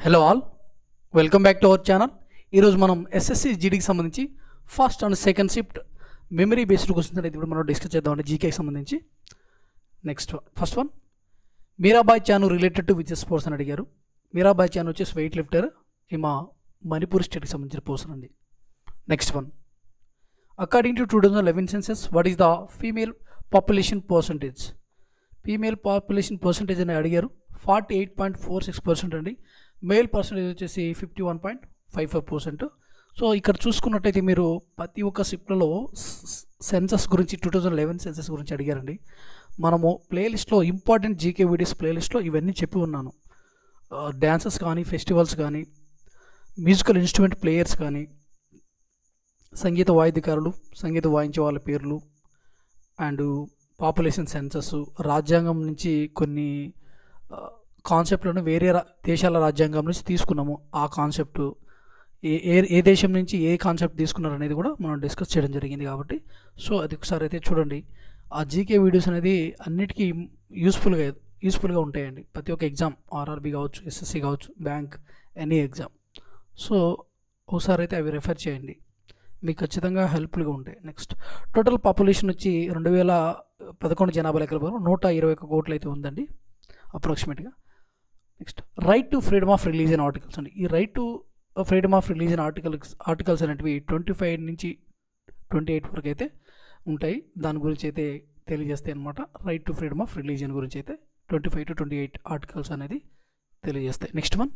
Hello all, welcome back to our channel. ఈరోజు మనం SSC జీడీకి సంబంధించి first and second shift memory based questions అనేది ఇప్పుడు మనం డిస్కస్ చేద్దామండి. జీకేకి సంబంధించి next first one, Mirabai Chanu related to which sports అని అడిగారు. మీరాబాయ్ చాను వచ్చేసి వెయిట్ లిఫ్టర్, ఈమె మణిపూర్ స్టేట్కి సంబంధించిన పర్సన్ అండి. Next one, according to 2011 census what is the female population percentage? Female population percentage అని అడిగారు. 48.46% అండి. మేల్ పర్సంటేజ్ వచ్చేసి 51.55%. సో ఇక్కడ చూసుకున్నట్టయితే మీరు ప్రతి ఒక్క షిఫ్ట్లో సెన్సస్ గురించి 2011 సెన్సస్ గురించి అడిగారండి. మనము ప్లేలిస్ట్లో ఇంపార్టెంట్ జీకే వీడియోస్ ప్లేలిస్ట్లో ఇవన్నీ చెప్పి ఉన్నాను. డ్యాన్సెస్ కానీ, ఫెస్టివల్స్ కానీ, మ్యూజికల్ ఇన్స్ట్రుమెంట్ ప్లేయర్స్ కానీ, సంగీత వాయిద్యకారులు, సంగీతం వాయించే వాళ్ళ పేర్లు, అండ్ పాపులేషన్ సెన్సస్, రాజ్యాంగం నుంచి కొన్ని కాన్సెప్ట్లను వేరే దేశాల రాజ్యాంగం నుంచి తీసుకున్నాము. ఆ కాన్సెప్ట్ ఏ దేశం నుంచి ఏ కాన్సెప్ట్ తీసుకున్నారు అనేది కూడా మనం డిస్కస్ చేయడం జరిగింది. కాబట్టి అది ఒకసారి అయితే చూడండి. ఆ జీకే వీడియోస్ అనేది అన్నిటికీ యూస్ఫుల్గా ఉంటాయండి. ప్రతి ఒక్క ఎగ్జామ్, ఆర్ఆర్బీ కావచ్చు, ఎస్ఎస్సి కావచ్చు, బ్యాంక్, ఎనీ ఎగ్జామ్. సో ఒకసారి అయితే అవి రెఫర్ చేయండి, మీకు ఖచ్చితంగా హెల్ప్ఫుల్గా ఉంటాయి. నెక్స్ట్, టోటల్ పాపులేషన్ వచ్చి 2011 జనాభా లెక్కల ప్రకారం 121 కోట్లు అయితే ఉందండి అప్రాక్సిమేట్గా. Next, right to freedom of religion articles అండి. ఈ right to freedom of religion articles అనేటివి 25 నుంచి 28 వరకు అయితే ఉంటాయి. దాని గురించి అయితే తెలియజేస్తాయి అనమాట. Right to freedom of religion గురించి అయితే 25 to 28 ఆర్టికల్స్ అనేది తెలియజేస్తాయి. Next one,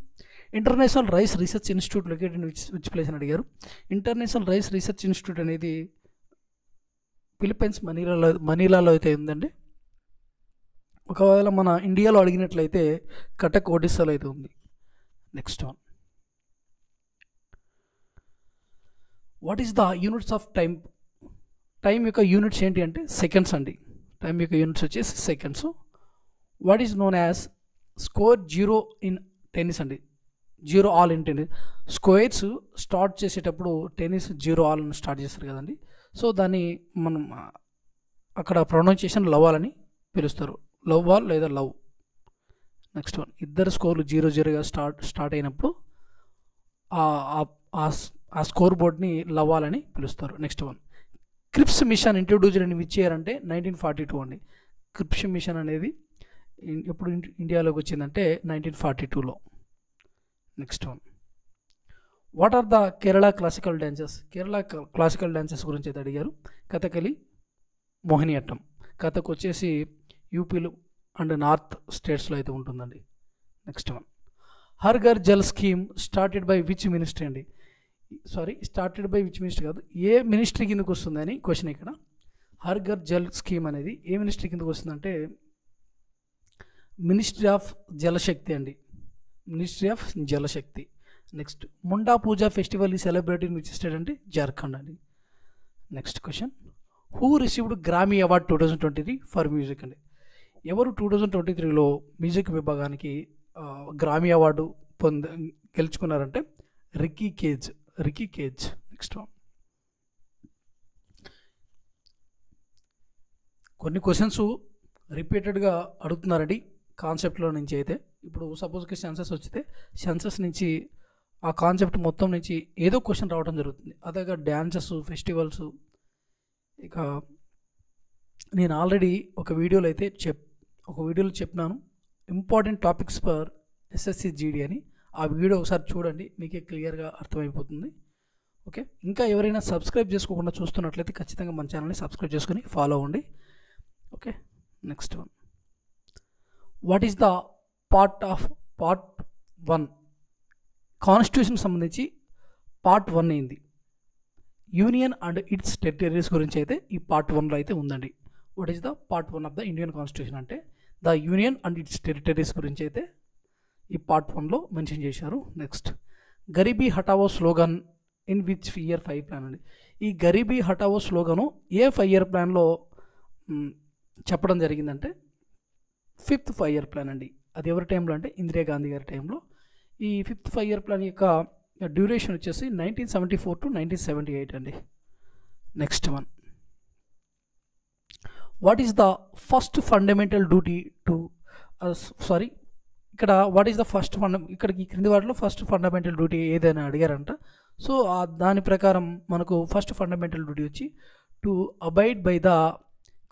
international rice research institute located which place అని అడిగారు. ఇంటర్నేషనల్ రైస్ రీసెర్చ్ ఇన్స్టిట్యూట్ అనేది ఫిలిప్పైన్స్ మనీలాలో అయితే ఉందండి. ఒకవేళ మన ఇండియాలో అడిగినట్లయితే కటక్, ఒడిస్సాలో అయితే ఉంది. Next one, what is the units of time? Time యొక్క యూనిట్స్ ఏంటి అంటే సెకండ్స్ అండి. టైం యొక్క యూనిట్స్ వచ్చేసి seconds. What is known as score zero in tennis అండి. Zero all in tennis. Squares start చేసేటప్పుడు టెన్నిస్ జీరో ఆల్ అని start చేస్తారు కదండి. సో దాన్ని మనం అక్కడ ప్రొనౌన్సియేషన్ లవ్ ఆల్ అని పిలుస్తారు. లవ్ ఆల్ లేదా లవ్. నెక్స్ట్ వన్, ఇద్దరు స్కోర్లు 0-0గా స్టార్ట్ అయినప్పుడు ఆ స్కోర్ బోర్డ్ని లవ్ ఆల్ అని పిలుస్తారు. Next one, Cripps mission introduced అని విచ్ ఇయర్ అంటే 1942 అండి. క్రిప్స్ మిషన్ అనేది ఎప్పుడు ఇండియాలోకి వచ్చిందంటే 1942లో. Next one, what are the Kerala classical dances? Kerala classical dances గురించి అయితే అడిగారు. కథకలి, మోహినియట్టం. కథకు వచ్చేసి యూపీలు అండ్ నార్త్ స్టేట్స్లో అయితే ఉంటుందండి. Next one, Har Ghar Jal scheme started by which ministry అండి. స్టార్టెడ్ బై విచ్ మినిస్ట్రీ కాదు, ఏ మినిస్ట్రీ కిందకు వస్తుందని క్వశ్చన్ ఇక్కడ. హర్ ఘర్ జల్ స్కీమ్ అనేది ఏ మినిస్ట్రీ కిందకు వస్తుందంటే మినిస్ట్రీ ఆఫ్ జలశక్తి అండి. Ministry of Jal Shakti. Next, Munda Puja festival ఈ సెలబ్రేటెడ్ విచ్ స్టేట్ అంటే జార్ఖండ్ అండి. Next question, who received Grammy award 2023 for music అండి. ఎవరు 2023లో మ్యూజిక్ విభాగానికి గ్రామీ అవార్డు గెలుచుకున్నారంటే రికీ కేజ్. నెక్స్ట్ వన్, కొన్ని క్వశ్చన్స్ రిపీటెడ్గా అడుగుతున్నారండి కాన్సెప్ట్లో నుంచి అయితే. ఇప్పుడు సపోజ్కి సెన్సస్ వచ్చితే సెన్సస్ నుంచి ఆ కాన్సెప్ట్ మొత్తం నుంచి ఏదో క్వశ్చన్ రావడం జరుగుతుంది. అదేగా డ్యాన్సెస్, ఫెస్టివల్స్. ఇక నేను ఆల్రెడీ ఒక వీడియోలో చెప్పినాను important topics for SSC GD అని. ఆ వీడియో ఒకసారి చూడండి, మీకే క్లియర్గా అర్థమైపోతుంది. ఓకే, ఇంకా ఎవరైనా సబ్స్క్రైబ్ చేసుకోకుండా చూస్తున్నట్లయితే ఖచ్చితంగా మన ఛానల్ని సబ్స్క్రైబ్ చేసుకొని ఫాలో అవ్వండి. Okay, next one, what is the part 1 constitution సంబంధించి పార్ట్ 1 అయింది. యూనియన్ అండ్ ఇట్స్ టెరిటరీస్ గురించి అయితే ఈ పార్ట్ 1లో అయితే ఉందండి. What is the part 1 of the Indian constitution అంటే the union and its territories గురించి అయితే ఈ పార్ట్ 1లో మెన్షన్ చేశారు. Next, Garibi Hatao slogan in which year 5 plan అండి. ఈ గరీబీ హటావో స్లోగను ఏ 5 ఇయర్ ప్లాన్లో చెప్పడం జరిగిందంటే 5th 5 ఇయర్ ప్లాన్ అండి. అది ఎవరి టైంలో అంటే ఇందిరాగాంధీ గారి టైంలో. ఈ 5th 5 ఇయర్ ప్లాన్ యొక్క డ్యూరేషన్ వచ్చేసి 1974 to 1978 అండి. Next one, what is the first fundamental duty to ఇక్కడ వాట్ ఈస్ ద ఫస్ట్ ఇక్కడికి క్రింది వాటిలో ఫస్ట్ ఫండమెంటల్ డ్యూటీ ఏదైనా అడిగారంట. సో దాని ప్రకారం మనకు ఫస్ట్ ఫండమెంటల్ డ్యూటీ వచ్చి to abide by the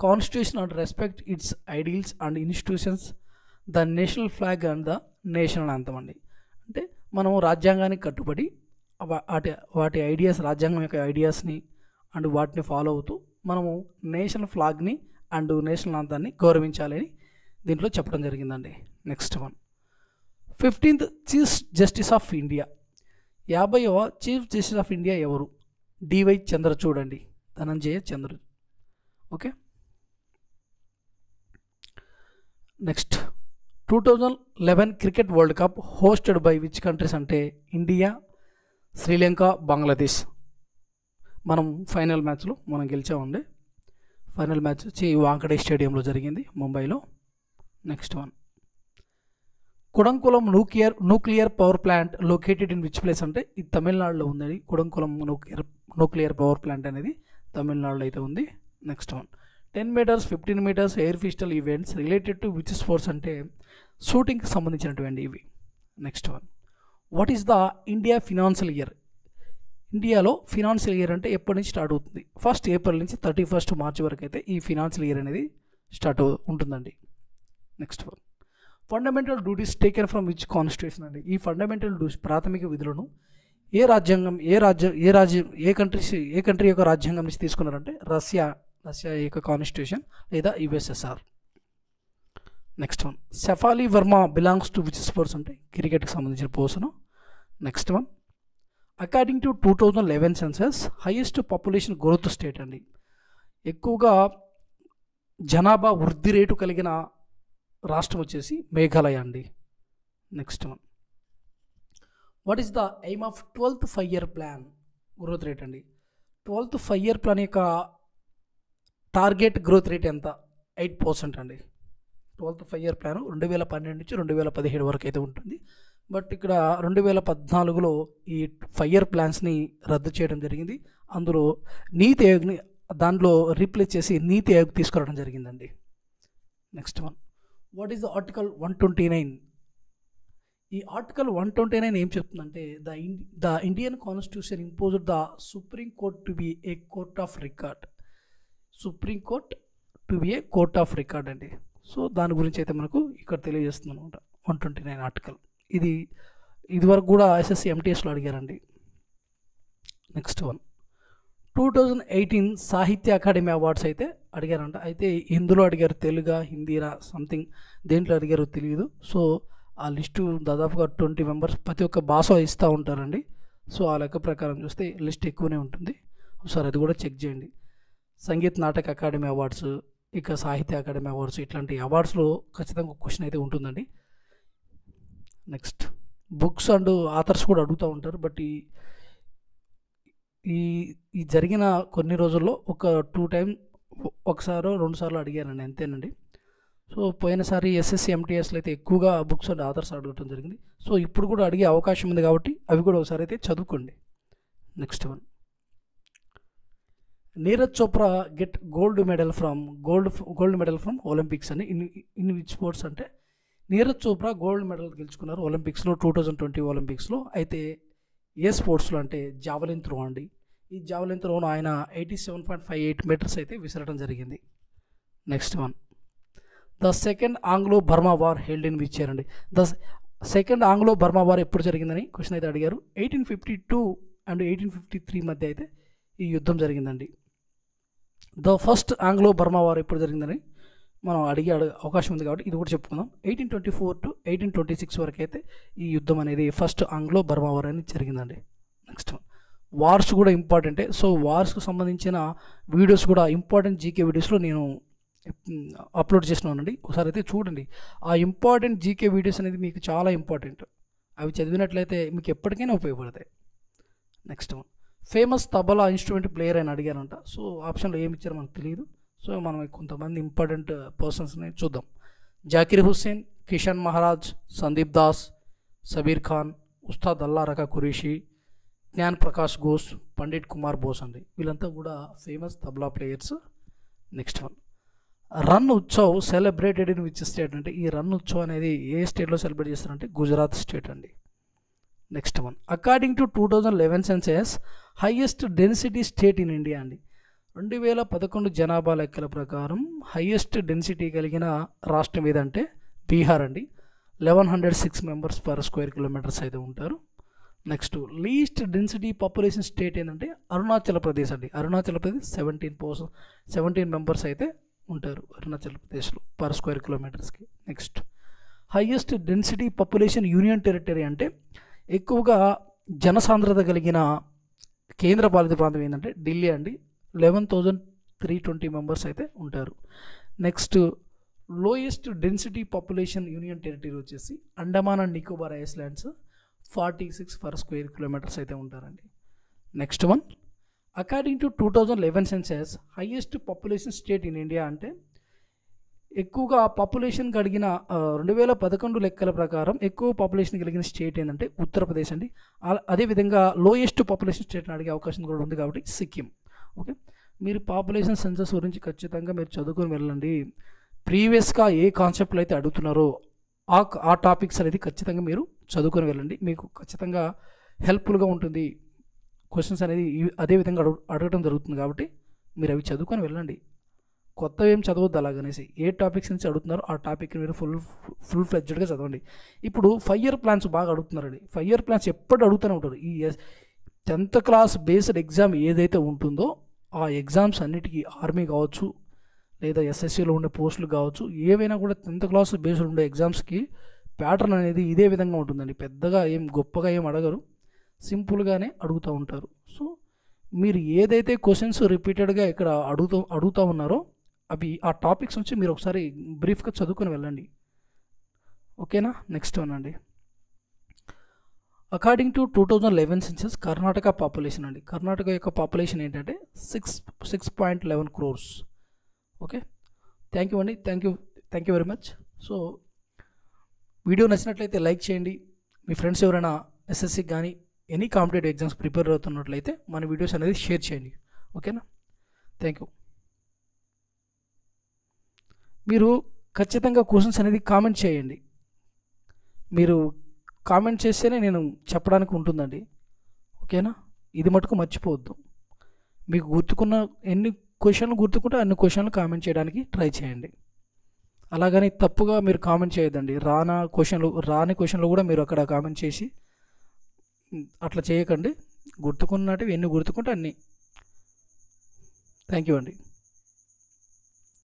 constitution and respect it's ideals and institutions, the national flag and the national anthem అండి. అంటే మనం రాజ్యాంగానికి కట్టుబడి వాటి ఐడియాస్, రాజ్యాంగం యొక్క ఐడియాస్ని అండ్ వాటిని ఫాలో అవుతూ మనము నేషనల్ ఫ్లాగ్ని అండ్ నేషనల్ యాంథమ్ని గౌరవించాలని దీంట్లో చెప్పడం జరిగిందండి. Next one, 15th chief justice of India. 50వ చీఫ్ జస్టిస్ ఆఫ్ ఇండియా ఎవరు? డివై చంద్రచూడ్ అండి, Dhananjaya Chandrachud. Okay. Next, 2011 cricket world cup hosted by which countries అంటే ఇండియా, శ్రీలంక, బంగ్లాదేశ్. మనం ఫైనల్ మ్యాచ్లో మనం గెలిచామండి. ఫైనల్ మ్యాచ్ వచ్చి వాంకడే స్టేడియంలో జరిగింది, ముంబైలో. Next one, Kudankulam nuclear power plant located in which place అంటే ఇది తమిళనాడులో ఉందండి. కుడంకులం న్యూక్లియర్ పవర్ ప్లాంట్ అనేది తమిళనాడులో అయితే ఉంది. Next one, 10 meters 15 meters air pistol events related to which sports అంటే షూటింగ్కి సంబంధించినటువంటి ఇవి. Next one, what is the India financial year? ఇండియాలో ఫినాన్షియల్ ఇయర్ అంటే ఎప్పటి నుంచి స్టార్ట్ అవుతుంది? 1st April నుంచి 31st March వరకు అయితే ఈ ఫినాన్షియల్ ఇయర్ అనేది స్టార్ట్ ఉంటుందండి. Next one, fundamental duties taken from which constitution అండి. ఈ ఫండమెంటల్ డ్యూటీస్ ప్రాథమిక విధులను ఏ కంట్రీ యొక్క రాజ్యాంగం నుంచి తీసుకున్నారంటే రష్యా యొక్క కాన్స్టిట్యూషన్ లేదా USSR. Next one, Shafali Varma belongs to which sports అంటే క్రికెట్కి సంబంధించిన portion. Next one, according to 2011 census highest population growth state అండి. ఎక్కువగా జనాభా వృద్ధి రేటు కలిగిన రాష్ట్రం వచ్చేసి మేఘాలయ అండి. Next one, what is the aim of 12th 5-year plan growth rate అండి. 12th 5-year ప్లాన్ యొక్క టార్గెట్ గ్రోత్ రేట్ ఎంత? 8% అండి. 12th 5-year ప్లాన్ 2012 నుంచి 2017 వరకు అయితే ఉంటుంది. బట్ ఇక్కడ 2014లో ఈ 5-year ప్లాన్స్ని రద్దు చేయడం జరిగింది. అందులో నీతి ఆయోగ్ని దాంట్లో రీప్లేస్ చేసి నీతి ఆయోగ్ తీసుకురావడం జరిగిందండి. Next one, what is the article 129? ఈ ఆర్టికల్ 129 ఏం చెప్తుందంటే the Indian constitution imposed the supreme court to be A court of record. Supreme court to be A court of record అండి. సో దాని గురించి అయితే మనకు ఇక్కడ తెలియజేస్తుంది అనమాట 129 ఆర్టికల్. ఇదివరకు కూడా ఎస్ఎస్సి ఎంటీఎస్లో అడిగారండి. నెక్స్ట్ వన్, 2018 సాహిత్య అకాడమీ అవార్డ్స్ అయితే అడిగారంట. అయితే ఇందులో అడిగారు తెలుగా, హిందీరా, సంథింగ్ దేంట్లో అడిగారో తెలియదు. సో ఆ లిస్టు దాదాపుగా 20 members ప్రతి ఒక్క భాష ఇస్తూ ఉంటారండి. సో ఆ లెక్క ప్రకారం చూస్తే లిస్ట్ ఎక్కువనే ఉంటుంది. ఒకసారి అది కూడా చెక్ చేయండి. సంగీత్ నాటక అకాడమీ అవార్డ్స్, ఇక సాహిత్య అకాడమీ అవార్డ్స్, ఇట్లాంటి అవార్డ్స్లో ఖచ్చితంగా ఒక క్వశ్చన్ అయితే ఉంటుందండి. నెక్స్ట్, బుక్స్ అండ్ ఆథర్స్ కూడా అడుగుతూ ఉంటారు. బట్ ఈ జరిగిన కొన్ని రోజుల్లో ఒక 2 times ఒకసారో 2 సార్లు అడిగానండి, అంతేనండి. సో పోయినసారి ఎస్ఎస్సి ఎంటీఎస్లో అయితే ఎక్కువగా బుక్స్ అండ్ ఆథర్స్ అడగటం జరిగింది. సో ఇప్పుడు కూడా అడిగే అవకాశం ఉంది కాబట్టి అవి కూడా ఒకసారి అయితే చదువుకోండి. Next one, Neeraj Chopra get gold medal from Olympics అని ఇన్ విచ్ స్పోర్ట్స్ అంటే నీరజ్ చోప్రా గోల్డ్ మెడల్ గెలుచుకున్నారు ఒలింపిక్స్లో 2020 ఒలింపిక్స్లో. అయితే ఏ స్పోర్ట్స్లో అంటే జావలిన్ త్రో అండి. ఈ జావలిన్ త్రోను ఆయన 87.58 meters అయితే విసరడం జరిగింది. Next one, the second Anglo Burma war held in which year అండి. The second Anglo Burma war ఎప్పుడు జరిగిందని క్వశ్చన్ అయితే అడిగారు. 1852 and 1853 మధ్య అయితే ఈ యుద్ధం జరిగిందండి. The first Anglo Burma war ఎప్పుడు జరిగిందని మనం అడిగే అవకాశం ఉంది కాబట్టి ఇది కూడా చెప్పుకుందాం. 1824 to 1826 వరకు అయితే ఈ యుద్ధం అనేది ఫస్ట్ ఆంగ్లో బర్మా వార్ అనేది జరిగిందండి. నెక్స్ట్ వార్స్ కూడా ఇంపార్టెంటే. సో వార్స్కు సంబంధించిన వీడియోస్ కూడా ఇంపార్టెంట్ జీకే వీడియోస్లో నేను అప్లోడ్ చేసినానండి. ఒకసారి అయితే చూడండి. ఆ ఇంపార్టెంట్ జీకే వీడియోస్ అనేది మీకు చాలా ఇంపార్టెంట్. అవి చదివినట్లయితే మీకు ఎప్పటికైనా ఉపయోగపడతాయి. Next one, famous tabla instrument player అని అడిగారంట. సో ఆప్షన్లో ఏమి ఇచ్చారో మనకు తెలియదు. సో మనం కొంతమంది ఇంపార్టెంట్ పర్సన్స్ని చూద్దాం. జాకిర్ హుస్సేన్, కిషన్ మహారాజ్, సందీప్ దాస్, సబీర్ ఖాన్, ఉస్తాద్ అల్లా రకా ఖురేషి, జ్ఞాన్ ప్రకాష్ ఘోష్, పండిట్ కుమార్ బోస్ అండి. వీళ్ళంతా కూడా famous tabla players. Next one, Rann Utsav celebrated in which state అంటే ఈ రన్ ఉత్సవ్ అనేది ఏ స్టేట్లో సెలబ్రేట్ చేస్తారంటే గుజరాత్ స్టేట్ అండి. Next one, according to 2011 census highest density state in India అండి. 2011 జనాభా లెక్కల ప్రకారం హైయెస్ట్ డెన్సిటీ కలిగిన రాష్ట్రం ఏదంటే బీహార్ అండి. 1106 మెంబర్స్ పర్ స్క్వేర్ కిలోమీటర్స్ అయితే ఉంటారు. Next least density population state ఏంటంటే అరుణాచల్ ప్రదేశ్ అండి. అరుణాచల్ ప్రదేశ్ 17 మెంబర్స్ అయితే ఉంటారు అరుణాచల్ ప్రదేశ్లో పర్ స్క్వేర్ కిలోమీటర్స్కి. Next highest density population union territory అంటే ఎక్కువగా జనసాంద్రత కలిగిన కేంద్ర పాలిత ప్రాంతం ఏంటంటే ఢిల్లీ అండి. 11,320 మెంబర్స్ అయితే ఉంటారు. Next lowest density population union territory వచ్చేసి Andaman and Nicobar islands 46 per square kilometres అయితే ఉంటారండి. Next one, according to 2011 census highest population state in India అంటే ఎక్కువగా పాపులేషన్ కలిగిన 2011 లెక్కల ప్రకారం ఎక్కువ పాపులేషన్ కలిగిన స్టేట్ ఏంటంటే ఉత్తరప్రదేశ్ అండి. అదేవిధంగా లోయెస్ట్ పాపులేషన్ స్టేట్ని అడిగే అవకాశం కూడా ఉంది కాబట్టి సిక్కిం. ఓకే, మీరు పాపులేషన్ సెన్సస్ గురించి ఖచ్చితంగా మీరు చదువుకొని వెళ్ళండి. ప్రీవియస్గా ఏ కాన్సెప్ట్లు అయితే అడుగుతున్నారో ఆ టాపిక్స్ అనేది ఖచ్చితంగా మీరు చదువుకొని వెళ్ళండి. మీకు ఖచ్చితంగా హెల్ప్ఫుల్గా ఉంటుంది. క్వశ్చన్స్ అనేది అదే విధంగా అడగడం జరుగుతుంది కాబట్టి మీరు అవి చదువుకొని వెళ్ళండి. కొత్తవి ఏం చదవద్దు అలాగనేసి. ఏ టాపిక్స్ నుంచి అడుగుతున్నారో ఆ టాపిక్ని మీరు ఫుల్ ఫ్లెడ్జ్డ్గా చదవండి. ఇప్పుడు 5 ఇయర్ ప్లాన్స్ బాగా అడుగుతున్నారండి. 5 ఇయర్ ప్లాన్స్ ఎప్పుడు అడుగుతూనే ఉంటారు. ఈ 10th క్లాస్ బేస్డ్ ఎగ్జామ్ ఏదైతే ఉంటుందో ఆ ఎగ్జామ్స్ అన్నిటికీ ఆర్మీ కావచ్చు లేదా ఎస్ఎస్సీలో ఉండే పోస్టులు కావచ్చు, ఏవైనా కూడా 10th క్లాస్ బేస్డ్ ఉండే ఎగ్జామ్స్కి ప్యాటర్న్ అనేది ఇదే విధంగా ఉంటుందండి. పెద్దగా గొప్పగా ఏం అడగరు, సింపుల్గానే అడుగుతూ ఉంటారు. సో మీరు ఏదైతే క్వశ్చన్స్ రిపీటెడ్గా ఇక్కడ అడుగుతూ ఉన్నారో అవి ఆ టాపిక్స్ నుంచి మీరు ఒకసారి బ్రీఫ్గా చదువుకొని వెళ్ళండి. ఓకేనా. నెక్స్ట్ వన్ అండి, according to 2011 census Karnataka population అండి. కర్ణాటక యొక్క పాపులేషన్ ఏంటంటే 6.11 crores. ఓకే, థ్యాంక్ యూ అండి. Thank you very much. So video నచ్చినట్లయితే లైక్ చేయండి. మీ ఫ్రెండ్స్ ఎవరైనా ఎస్ఎస్సి కానీ ఎనీ కాంపిటేటివ్ ఎగ్జామ్స్ ప్రిపేర్ అవుతున్నట్లయితే మన వీడియోస్ అనేది షేర్ చేయండి. ఓకేనా. Thank you. మీరు ఖచ్చితంగా క్వశ్చన్స్ అనేది కామెంట్ చేయండి. మీరు కామెంట్ చేస్తేనే నేను చెప్పడానికి ఉంటుందండి. ఓకేనా. ఇది మటుకు మర్చిపోవద్దు. మీకు గుర్తుకున్న ఎన్ని క్వశ్చన్లు గుర్తుకుంటే అన్ని క్వశ్చన్లు కామెంట్ చేయడానికి ట్రై చేయండి. అలాగని తప్పుగా మీరు కామెంట్ చేయొద్దండి. రాని క్వశ్చన్లు కూడా మీరు అక్కడ కామెంట్ చేసి అట్లా చేయకండి. గుర్తుకున్నట్టు ఎన్ని గుర్తుకుంటే అన్నీ. థ్యాంక్ యూ అండి.